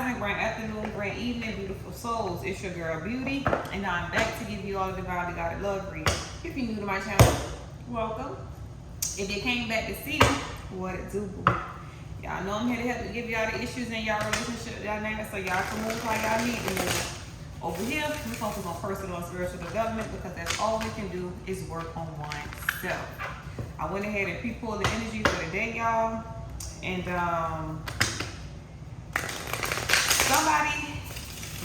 rising, grand afternoon, grand evening, beautiful souls. It's your girl Beauty, and I'm back to give you all the divinely guided love reading. If you're new to my channel, welcome. If you came back to see what it do, boo. Y'all know I'm here to help to give y'all the issues in y'all relationship dynamics so y'all can move how y'all need to move. Over here, we focus on personal and spiritual development because that's all we can do is work on oneself. I went ahead and pre-pulled the energy for the day, y'all, and somebody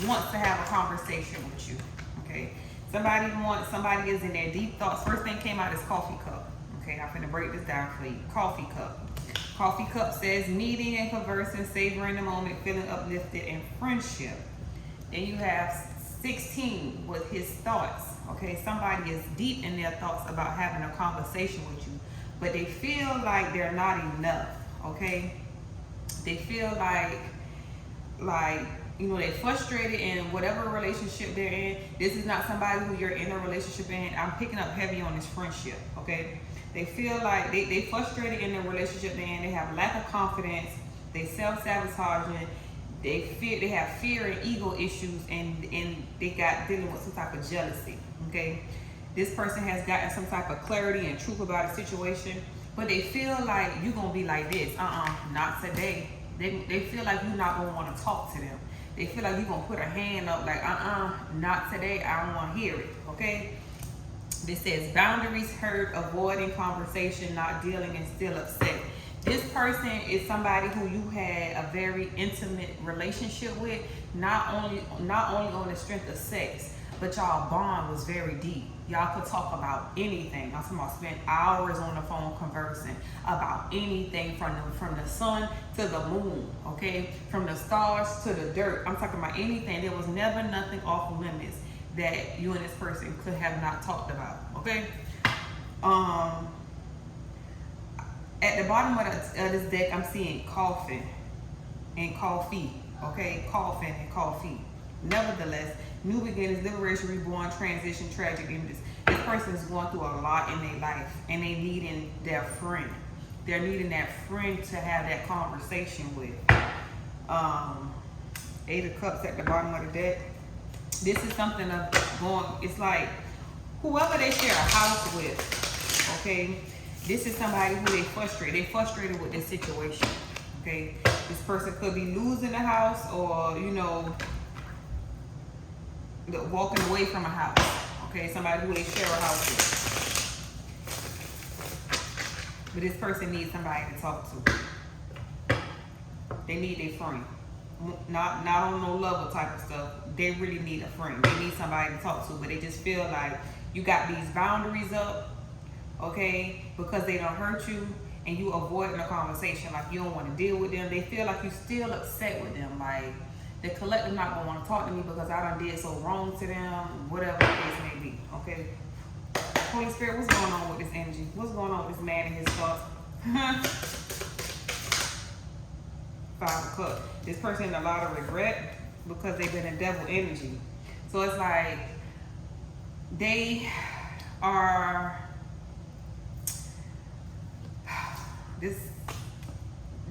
wants to have a conversation with you, okay? Somebody is in their deep thoughts. First thing came out is coffee cup, okay? I'm gonna break this down for you. Coffee cup. Coffee cup says meeting and conversing, savoring the moment, feeling uplifted, and friendship. Then you have 16 with his thoughts, okay? Somebody is deep in their thoughts about having a conversation with you, but they feel like they're not enough, okay? They feel like you know, they're frustrated in whatever relationship they're in. This is not somebody who you're in a relationship in. I'm picking up heavy on this friendship, okay? They feel like they frustrated in the relationship they're in. They have lack of confidence. They self-sabotaging. They have fear and ego issues, and they got dealing with some type of jealousy, okay? This person has gotten some type of clarity and truth about a situation, but they feel like you're gonna be like this. Not today. They feel like you're not gonna want to talk to them. They feel like you're gonna put a hand up like, not today, I don't wanna hear it, okay? This says boundaries hurt, avoiding conversation, not dealing, and still upset. This person is somebody who you had a very intimate relationship with, not only on the strength of sex, but y'all bond was very deep. Y'all could talk about anything. I'm talking about spend hours on the phone conversing about anything from the sun to the moon, okay? From the stars to the dirt. I'm talking about anything. There was never nothing off limits that you and this person could have not talked about, okay? At the bottom of this deck, I'm seeing coffin and coffee, okay? Coffin and coffee. Nevertheless, new beginnings, liberation, reborn, transition, tragic images. This person is going through a lot in their life, and they needing their friend. They're needing that friend to have that conversation with. 8 of Cups at the bottom of the deck. This is something of going, it's like whoever they share a house with, okay? This is somebody who they frustrated with this situation, okay? This person could be losing the house or, you know, walking away from a house, okay? Somebody who they share a house with. But this person needs somebody to talk to. They need a friend. Not on no level type of stuff. They really need a friend. They need somebody to talk to, but they just feel like you got these boundaries up, okay? Because they don't hurt you and you avoiding a conversation. Like you don't want to deal with them. They feel like you still upset with them. Like the collective not gonna want to talk to me because I done did so wrong to them, whatever the case may be, okay? Holy Spirit, what's going on with this energy? What's going on with this man and his thoughts? 5 of Cups. This person in a lot of regret because they've been in devil energy. So it's like they are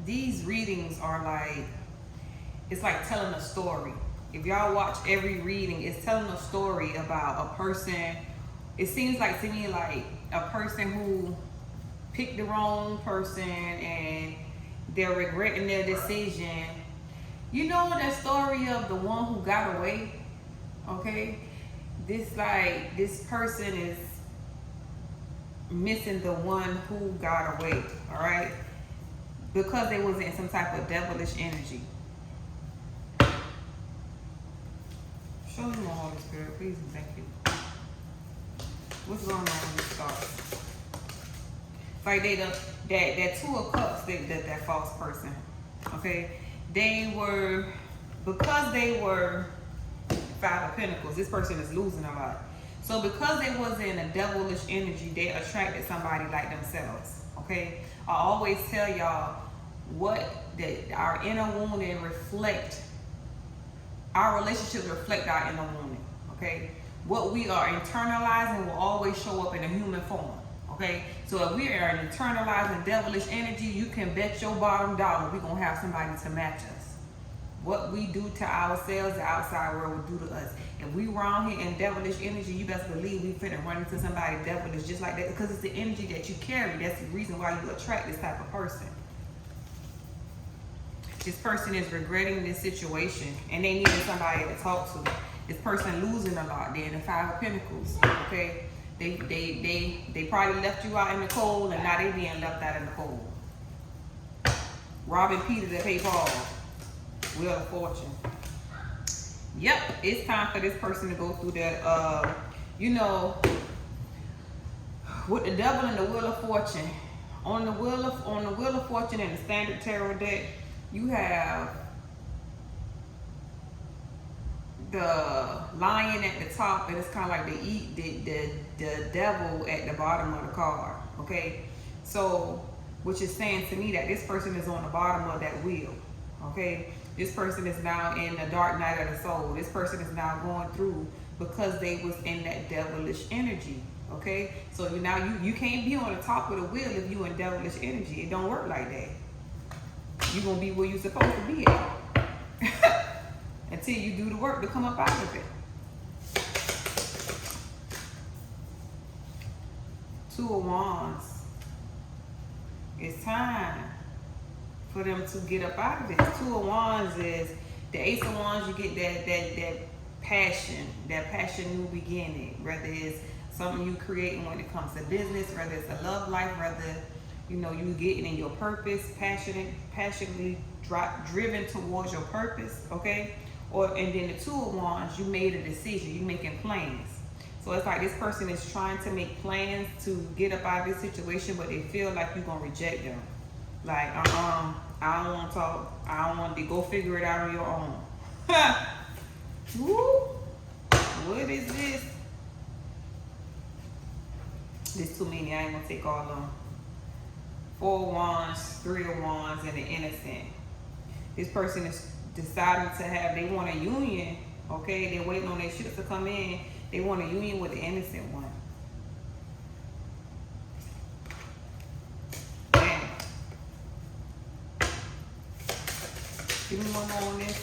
these readings are like, it's like telling a story. If y'all watch every reading, it's telling a story about a person. It seems like to me like a person who picked the wrong person and they're regretting their decision. You know that story of the one who got away, okay? This person is missing the one who got away, all right? Because they was in some type of devilish energy. Show me more, Holy Spirit, please and thank you. What's going on with these thoughts? Like that 2 of Cups, that false person, okay? Because they were 5 of Pentacles, this person is losing a lot. So because they was in a devilish energy, they attracted somebody like themselves, okay? I always tell y'all our inner wounding reflect, our relationships reflect our inner wounding, okay? What we are internalizing will always show up in a human form, okay? So if we are internalizing devilish energy, you can bet your bottom dollar we're gonna have somebody to match us, What we do to ourselves, the outside world will do to us. If we around here in devilish energy, you best believe we finna run into somebody devilish just like that, because it's the energy that you carry. That's the reason why you attract this type of person. This person is regretting this situation and they needed somebody to talk to. This person losing a lot. They're in the Five of Pentacles. Okay, they probably left you out in the cold, and now they being left out in the cold. Robbing Peter to pay Paul. Wheel of Fortune. Yep, it's time for this person to go through that. You know, with the Devil and the Wheel of Fortune, on the Wheel of Fortune and the Standard Tarot deck, you have the Lion at the top, and it's kind of like the Devil at the bottom of the card. Okay, so which is saying to me that this person is on the bottom of that wheel. Okay, this person is now in the dark night of the soul. This person is now going through because they was in that devilish energy. Okay, so now you can't be on the top of the wheel if you in devilish energy. It don't work like that. You're gonna be where you're supposed to be at until you do the work to come up out of it. Two of Wands. It's time for them to get up out of this. Two of Wands is the Ace of Wands. You get that passion, new beginning. Whether it's something you creating when it comes to business, whether it's a love life, whether you getting in your purpose, passionately driven towards your purpose. Okay, and then the Two of Wands, you made a decision. You making plans. So it's like this person is trying to make plans to get up out of this situation, but they feel like you're going to reject them. Like, I don't want to talk. I don't want to go figure it out on your own. Woo! What is this? There's too many. I ain't going to take all of them. Four of Wands, Three of Wands, and the Innocent. This person is deciding to have, they want a union. Okay, they're waiting on their shit to come in. They want a union with the innocent one. Damn. Give me one more on this.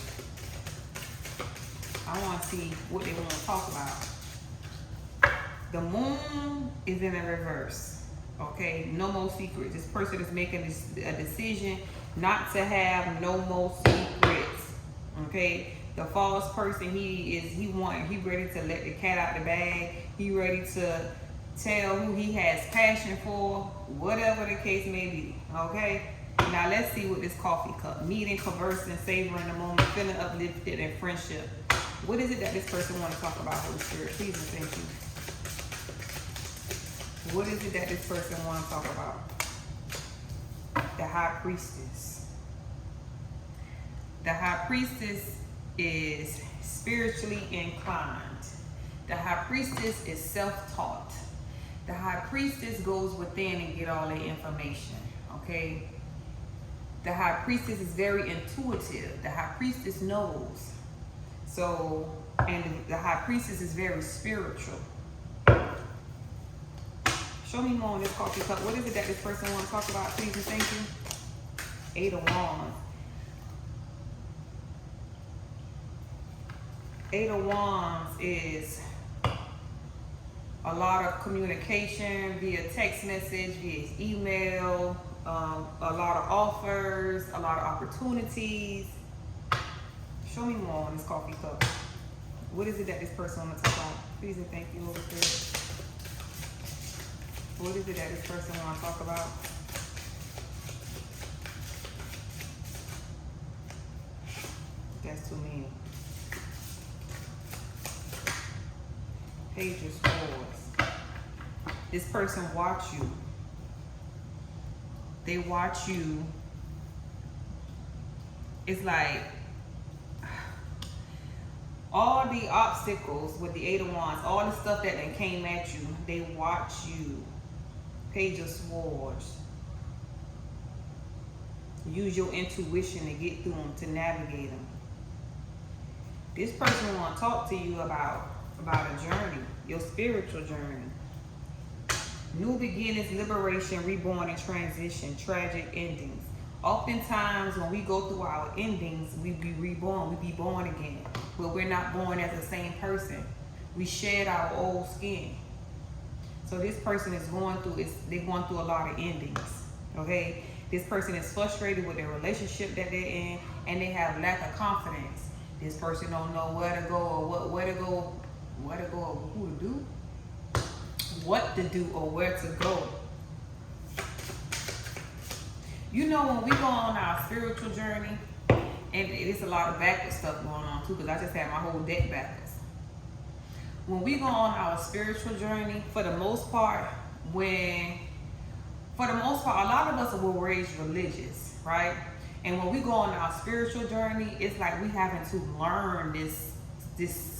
I want to see what they want to talk about. The Moon is in a reverse. Okay, no more secrets. This person is making a decision not to have no more secrets. Okay. The false person, he ready to let the cat out the bag. He ready to tell who he has passion for, whatever the case may be. Okay? Now let's see what this coffee cup. Meeting, conversing, savoring the moment, feeling uplifted, and friendship. What is it that this person want to talk about, Holy Spirit? Please and thank you. What is it that this person want to talk about? The High Priestess. The High Priestess is spiritually inclined. The High Priestess is self-taught. The High Priestess goes within and get all the information. Okay? The High Priestess is very intuitive. The High Priestess knows. So, and the High Priestess is very spiritual. Show me more on this coffee cup. What is it that this person want to talk about? Please and thank you. Eight of Wands. Eight of Wands is a lot of communication via text message, via email, a lot of offers, a lot of opportunities. Show me more on this coffee cup. What is it that this person wants to talk about? Please and thank you, Holy Spirit. What is it that this person wants to talk about? That's too many. Page of Swords. This person watch you. They watch you. It's like all the obstacles with the Eight of Wands, all the stuff that they came at you, they watch you. Page of Swords. Use your intuition to get through them, to navigate them. This person want to talk to you about a journey, your spiritual journey. New beginnings, liberation, reborn, and transition, tragic endings. Oftentimes when we go through our endings, we be reborn, we be born again. But we're not born as the same person. We shed our old skin. So this person is going through, they're going through a lot of endings, okay? This person is frustrated with their relationship that they're in, and they have lack of confidence. This person don't know where to go or where to go or who to do, what to do or where to go. You know, when we go on our spiritual journey, and it's a lot of backwards stuff going on too, because I just had my whole deck backwards. When we go on our spiritual journey, for the most part, a lot of us were raised religious, right? And when we go on our spiritual journey, it's like we having to learn this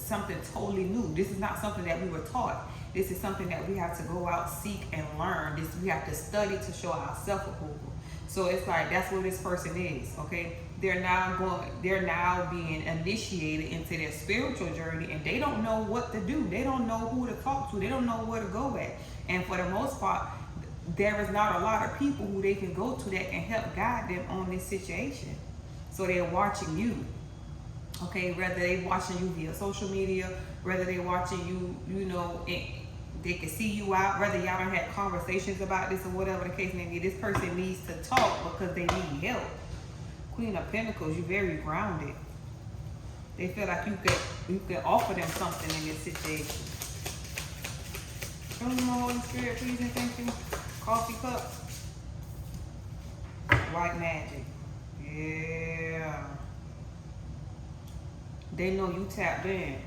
something totally new. This is not something that we were taught. This is something that we have to go out, seek, and learn. We have to study to show our self-approval. So it's like that's what this person is, okay? They're now being initiated into their spiritual journey, and they don't know what to do. They don't know who to talk to. They don't know where to go at. And for the most part, there is not a lot of people who they can go to that can help guide them on this situation. So they're watching you, okay? Whether they're watching you via social media, whether they're watching you, you know, they can see you out, whether y'all done had conversations about this or whatever the case may be. This person needs to talk because they need help. Queen of Pentacles, you're very grounded. They feel like you can offer them something in this situation. Show me more, Holy Spirit, please and thank you. Coffee cup. White magic. Yeah. They know you tapped in.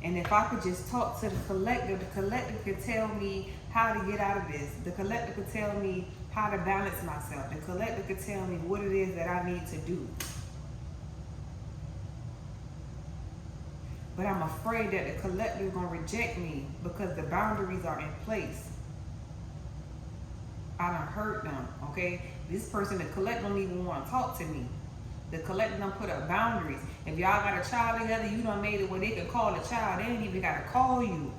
And if I could just talk to the collective could tell me how to get out of this. The collective could tell me how to balance myself. The collective could tell me what it is that I need to do. But I'm afraid that the collective is going to reject me because the boundaries are in place. I done hurt them, okay? This person, the collective don't even want to talk to me. The collective done put up boundaries. If y'all got a child together, you done made it where they can call the child. They ain't even got to call you.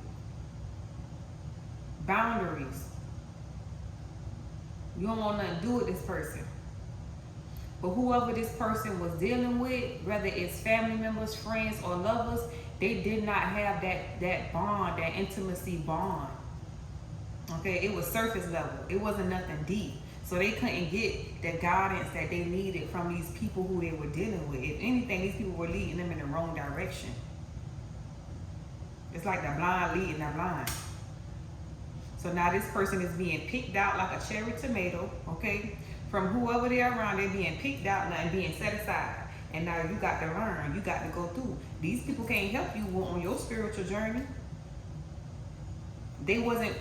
Boundaries. You don't want nothing to do with this person. But whoever this person was dealing with, whether it's family members, friends, or lovers, they did not have that bond, that intimacy bond. Okay, it was surface level. It wasn't nothing deep. So they couldn't get the guidance that they needed from these people who they were dealing with. If anything, these people were leading them in the wrong direction. It's like the blind leading the blind. So now this person is being picked out like a cherry tomato, okay? From whoever they're around, they're being picked out and being set aside. And now you got to learn, you got to go through. These people can't help you on your spiritual journey. They wasn't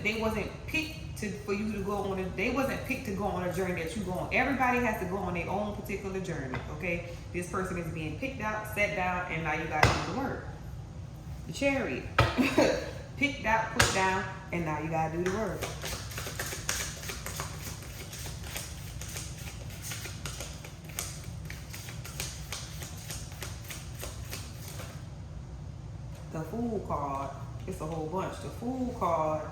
picked for you to go on. They wasn't picked to go on a journey that you go on. Everybody has to go on their own particular journey, okay? This person is being picked out, set down, and now you got to do the work. The Chariot. Picked out, put down, and now you got to do the work. The Fool card. It's a whole bunch. The Fool card,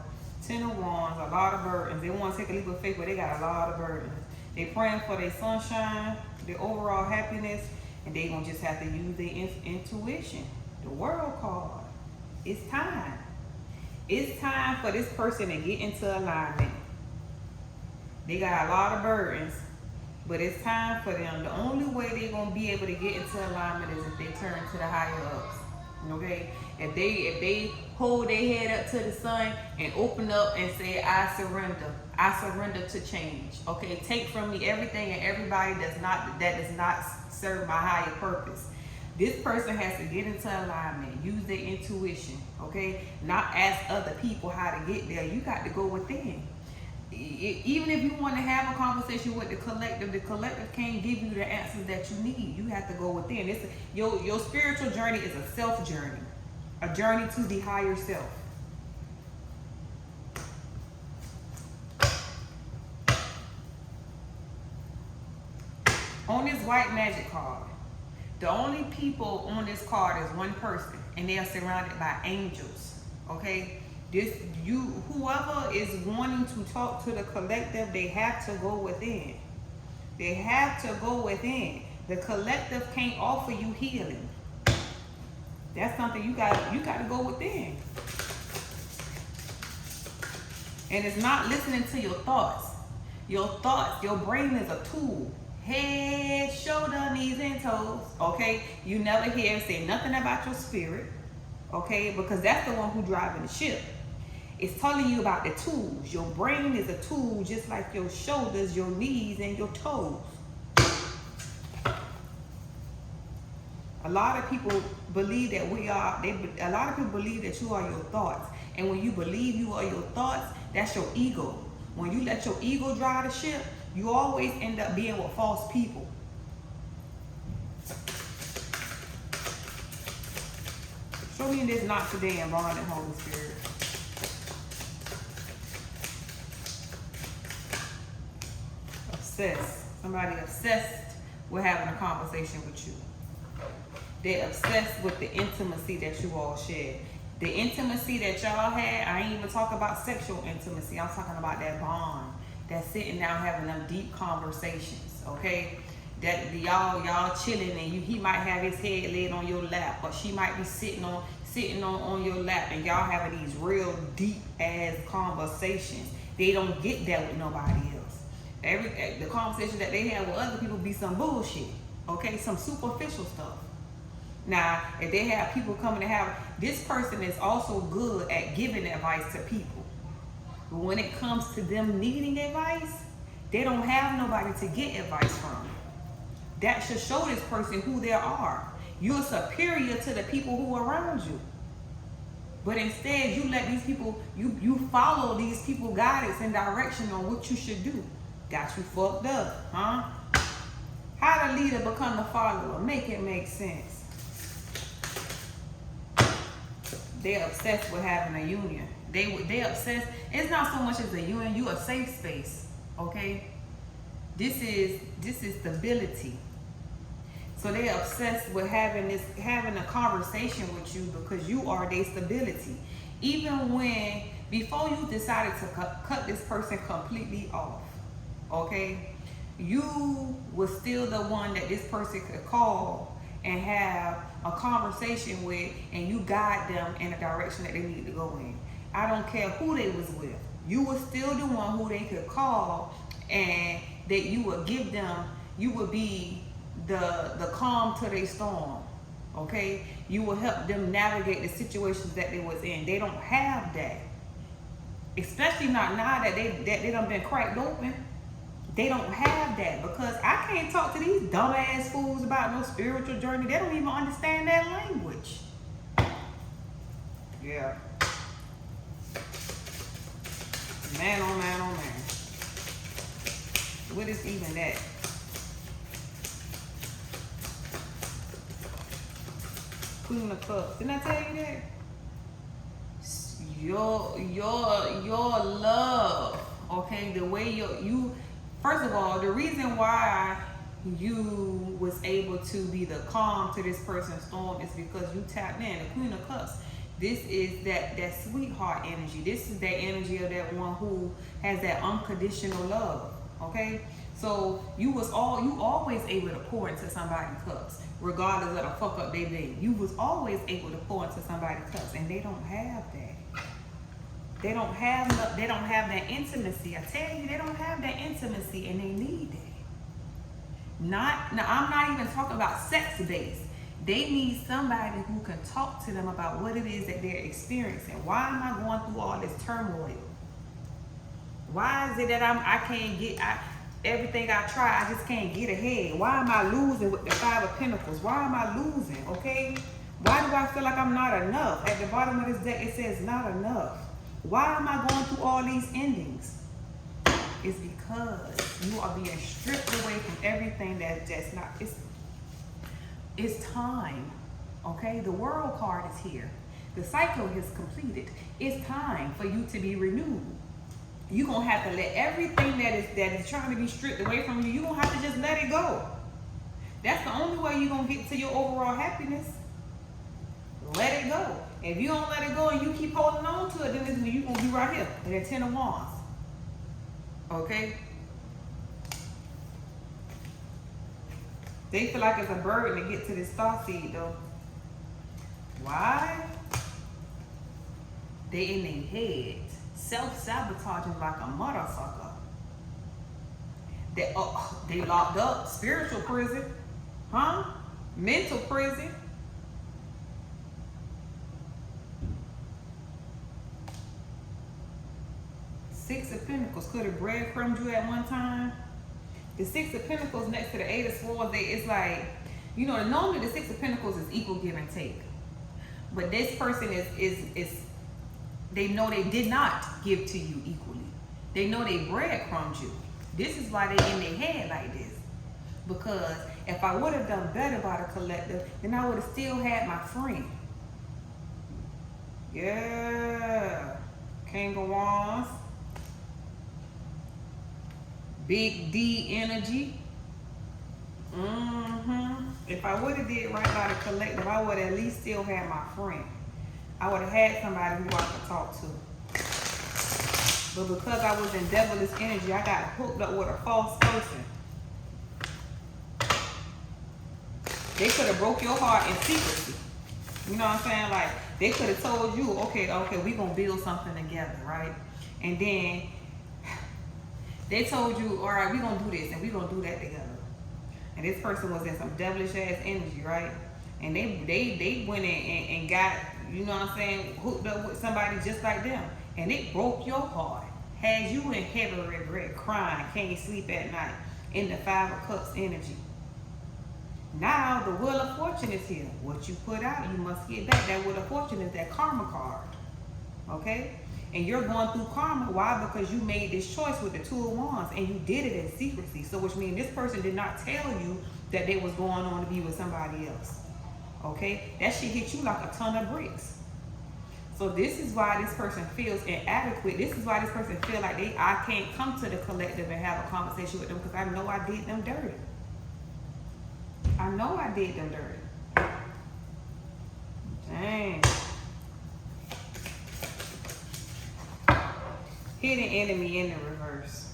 10 of Wands, a lot of burdens. They want to take a leap of faith, but they got a lot of burdens. They praying for their sunshine, their overall happiness, and they gonna just have to use their intuition. The World card. It's time. It's time for this person to get into alignment. They got a lot of burdens, but it's time for them. The only way they're gonna be able to get into alignment is if they turn to the higher ups. Okay? If they hold their head up to the sun and open up and say, I surrender to change. Okay, take from me everything and everybody that does not serve my higher purpose. This person has to get into alignment, use their intuition, okay? Not ask other people how to get there. You got to go within. Even if you want to have a conversation with the collective can't give you the answers that you need. You have to go within. Your spiritual journey is a self journey. A journey to the higher self. On this white magic card, the only people on this card is one person, and they are surrounded by angels. Okay? Whoever is wanting to talk to the collective, they have to go within. They have to go within. The collective can't offer you healing. That's something you got to go within. And it's not listening to your thoughts. Your thoughts, your brain is a tool. Head, shoulder, knees, and toes. Okay? You never hear say nothing about your spirit. Okay? Because that's the one who's driving the ship. It's telling you about the tools. Your brain is a tool just like your shoulders, your knees, and your toes. A lot of people believe that a lot of people believe that you are your thoughts. And when you believe you are your thoughts, that's your ego. When you let your ego drive the ship, you always end up being with false people. Show me this not today and bond and Holy Spirit. Obsessed. Somebody obsessed with having a conversation with you. They're obsessed with the intimacy that you all share. The intimacy that y'all had, I ain't even talking about sexual intimacy. I'm talking about that bond. That sitting down having them deep conversations, okay? That y'all chilling and he might have his head laid on your lap, or she might be sitting on your lap, and y'all having these real deep ass conversations. They don't get that with nobody else. The conversation that they have with other people be some bullshit, okay? Some superficial stuff. Now, if they have people coming to have, this person is also good at giving advice to people. But when it comes to them needing advice, they don't have nobody to get advice from. That should show this person who they are. You're superior to the people who are around you. But instead, you let these people, you follow these people guidance and direction on what you should do. Got you fucked up, huh? How the leader become the follower? Make it make sense. They're obsessed with having a union. They obsessed. It's not so much as a union. You a safe space, okay? This is stability. So they're obsessed with having a conversation with you because you are their stability. Even when before you decided to cut this person completely off, okay? You was still the one that this person could call and have a conversation with, and you guide them in the direction that they need to go in. I don't care who they was with. You was still the one who they could call, and that you would give them, you would be the calm to their storm, okay? You will help them navigate the situations that they was in. They don't have that. Especially not now that they done been cracked open. They don't have that, because I can't talk to these dumbass fools about no spiritual journey. They don't even understand that language. Yeah. Man, oh man, oh man. What is even that? Queen of Cups. Didn't I tell you that? Your love, okay? The way you first of all, the reason why you was able to be the calm to this person's storm is because you tapped in. The Queen of Cups. This is that sweetheart energy. This is that energy of that one who has that unconditional love. Okay? So you always able to pour into somebody's cups, regardless of the fuck up they did. You was always able to pour into somebody's cups, and they don't have that. They don't have that intimacy. I tell you, they don't have that intimacy, and they need it. I'm not even talking about sex based. They need somebody who can talk to them about what it is that they're experiencing. Why am I going through all this turmoil? Why is it that I can't get everything I try, I just can't get ahead? Why am I losing with the Five of Pentacles? Why am I losing? Okay? Why do I feel like I'm not enough? At the bottom of this deck, it says not enough. Why am I going through all these endings? It's because you are being stripped away from everything that's not. It's time. Okay? The World card is here. The cycle is completed. It's time for you to be renewed. You're going to have to let everything that is trying to be stripped away from you, you're going to have to just let it go. That's the only way you're going to get to your overall happiness. Let it go. If you don't let it go and you keep holding on to it, then you're going to be right here in the Ten of Wands. Okay? They feel like it's a burden to get to this star seed though. Why? They in their head, self-sabotaging like a mother sucker. They locked up, spiritual prison, huh? Mental prison. Six of Pentacles could have breadcrumbed you at one time. The Six of Pentacles next to the Eight of Swords, it's like, you know, normally the Six of Pentacles is equal give and take. But this person is they know they did not give to you equally. They know they breadcrumbed you. This is why they in their head like this. Because if I would have done better by the collective, then I would have still had my friend. Yeah. King of Wands. Big D energy. If I would have did right by the collective, I would have at least still had my friend. I would have had somebody who I could talk to. But because I was in devilish energy, I got hooked up with a false person. They could have broke your heart in secrecy. You know what I'm saying? Like, they could have told you, okay, we gonna build something together, right? And then they told you, all right, we gonna do this and we gonna do that together. And this person was in some devilish ass energy, right? And they went in and got, you know what I'm saying, hooked up with somebody just like them. And it broke your heart. Had you in heavy regret, crying, can't sleep at night, in the Five of Cups energy. Now the Wheel of Fortune is here. What you put out, you must get back. That Wheel of Fortune is that karma card. Okay? And you're going through karma. Why? Because you made this choice with the Two of Wands and you did it in secrecy. So which means this person did not tell you that they was going on to be with somebody else. Okay? That shit hit you like a ton of bricks. So this is why this person feels inadequate. This is why this person feel like I can't come to the collective and have a conversation with them because I know I did them dirty. I know I did them dirty. Dang. Hidden enemy in the reverse.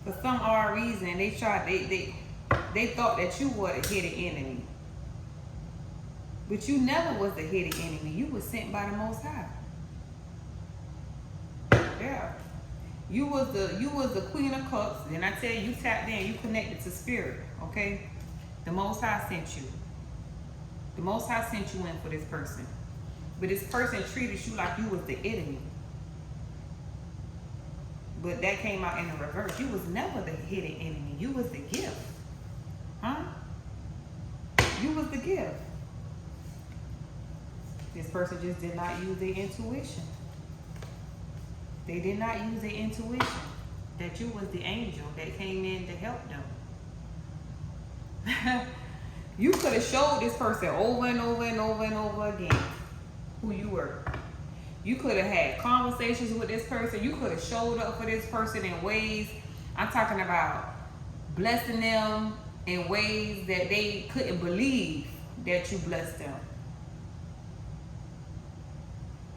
For some odd reason, they thought that you were the hidden enemy. But you never was the hidden enemy. You were sent by the Most High. Yeah. You was the Queen of Cups. Then I tell you tapped in, you connected to spirit. Okay? The Most High sent you. The Most High sent you in for this person. But this person treated you like you was the enemy. But that came out in the reverse. You was never the hidden enemy. You was the gift. Huh? You was the gift. This person just did not use their intuition. They did not use their intuition. That you was the angel that came in to help them. You could have showed this person over and over and over and over again who you were. You could have had conversations with this person. You could have showed up for this person in ways, I'm talking about blessing them in ways that they couldn't believe that you blessed them.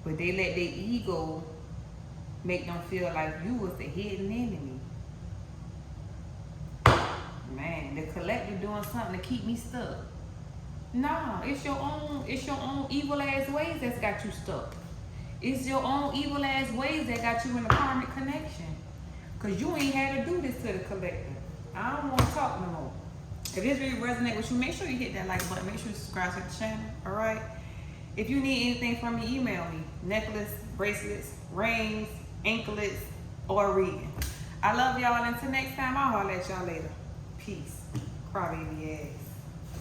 But they let their ego make them feel like you was the hidden enemy. Man, the collective doing something to keep me stuck. Nah, it's your own evil ass ways that's got you stuck. It's your own evil ass ways that got you in a karmic connection. Cause you ain't had to do this to the collective. I don't want to talk no more. If this really resonate with you, make sure you hit that like button. Make sure you subscribe to the channel. Alright? If you need anything from me, email me. Necklace, bracelets, rings, anklets, or reading. I love y'all. Until next time, I'll holler at y'all later. Peace. Crybaby ass.